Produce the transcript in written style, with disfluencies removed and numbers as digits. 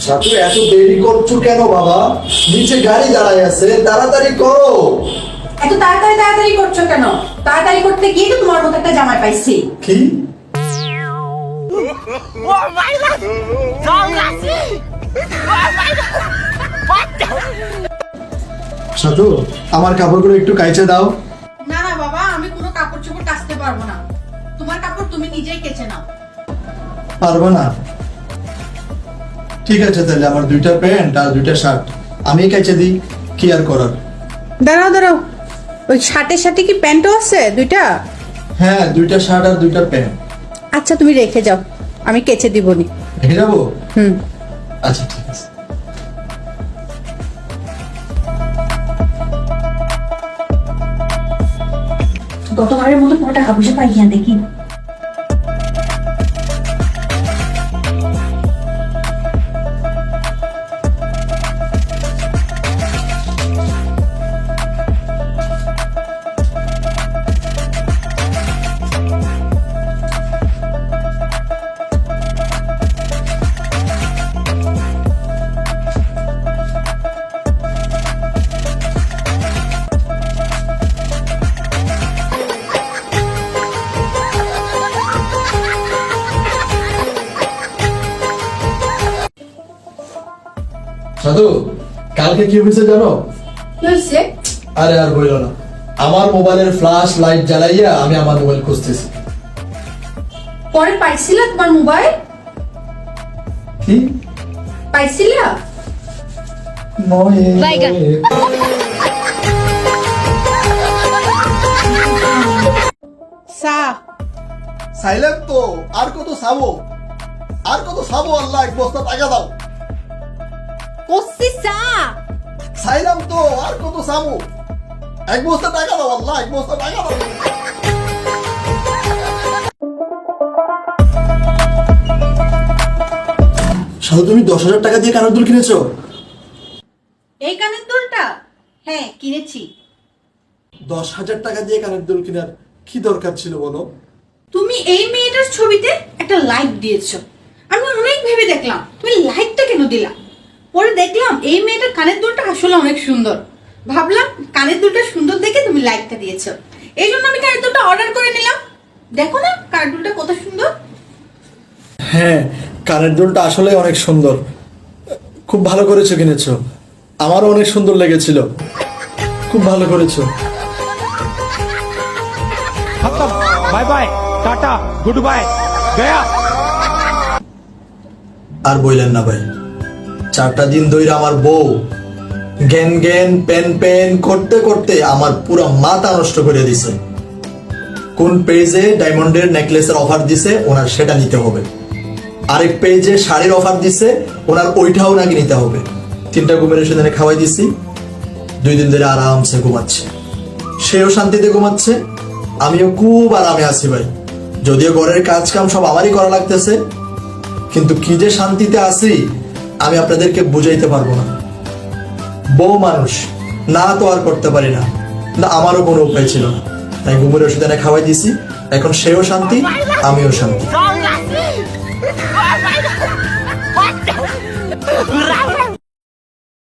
সাথে এত দেরি করছো কেন বাবা? নিচে গাড়ি দাঁড়ায় আছে, তাড়াতাড়ি করো। এত তাড়াতাড়ি তাড়াতাড়ি করছো কেন? তাড়াতাড়ি করতে গিয়ে তো তোমার মতো একটা জামাই পাইছি। কি? সাধু, আমার কাপড়গুলো একটু কাইচে দাও। না না বাবা, আমি কোনো কাপড় চোপড় কাচতে পারবো না। তোমার কাপড় তুমি নিজেই কেচে নাও। পারবো না? ঠিক আছে, তাহলে আমার 2টা প্যান্ট আর 2টা শার্ট আমি কাইচে দিই, কি আর করার। দাঁড়াও দাঁড়াও, ওই শার্টের সাথে কি প্যান্টও আছে 2টা? হ্যাঁ, 2টা শার্ট আর 2টা প্যান্ট। আচ্ছা তুমি রেখে যাও, আমি কেচে দিবনি। রেখে যাবো? হুম। আচ্ছা ঠিক আছে। গতবারের মতো কোনো টাকা পয়সা পাই কিনা দেখি। সাধু, কালকে কি হয়েছে জানো? কি হয়েছে? আরে আর বইলো না, আমার মোবাইলের ফ্ল্যাশ লাইট জ্বালাইয়া আমি আমার মোবাইল খুঁজতেছি। পরে পাইছিলা তোমার মোবাইল? কি পাইছিলা? বাইগান। সা সাইলেন্ট তো, আর কত সাবো, আর কত সাবো? আল্লাহ, এক বস্তা টাকা দাও। কসি সা সাইলাম তো, আর কত সাবো? এক বস্তা টাকা দাও আল্লাহ, এক বস্তা টাকা দাও। সাধু, তুমি 10,000 টাকা দিয়ে কানের দুল কিনেছো? এই কানের দুলটা? হ্যাঁ কিনেছি। 10,000 টাকা দিয়ে কানের দুল কেনার কি দরকার ছিল বলো? তুমি এই মেয়েটার ছবিতে একটা লাইক দিয়েছো। আমি অনেক ভেবে দেখলাম তুমি লাইকটা কেন দিলা। পরে দেখলাম এই মেয়েটার কানের দুলটা আসলে অনেক সুন্দর। ভাবলাম কানের দুলটা সুন্দর দেখে তুমি লাইকটা দিয়েছো, এই জন্য আমি কানের দুলটা অর্ডার করে নিলাম। দেখো না কানের দুলটা কত সুন্দর। হ্যাঁ, কানের দুলটা আসলে অনেক সুন্দর, খুব ভালো করেছো কিনেছো। আমারও অনেক সুন্দর লেগেছিল, খুব ভালো করেছো। खत्म, bye bye, tata, goodbye, गया। আর বললেন না ভাই, 4টা দিন ধরে আমার বউ জ্ঞান জ্ঞান পেন পেন করতে করতে আমার পুরো মাথা নষ্ট করে দিছে। কোন পেজে ডায়মন্ডের নেকলেসের অফার দিছে ওনার সেটা নিতে হবে, আরেক পেজে শাড়ির অফার দিছে ওনার ওইটাও নাকি নিতে হবে। 3টা ঘুমের সেদিনে খাওয়াই দিছি, 2 দিন ধরে আরামসে ঘুমাচ্ছে, সেও শান্তিতে ঘুমাচ্ছে, আমিও খুব আরামে আছি ভাই। যদিও ঘরের কাজ কাম সব আমারই করা লাগতেছে, কিন্তু কি যে শান্তিতে আছি আমি আপনাদেরকে বুঝাইতে পারবো না। বউ মানুষ, না তো আর করতে পারি না, না আমারও কোনো উপায় ছিল না, তাই ঘুমের ওষুধ এনে খাওয়াই দিছি। এখন সেও শান্তি, আমিও শান্তি।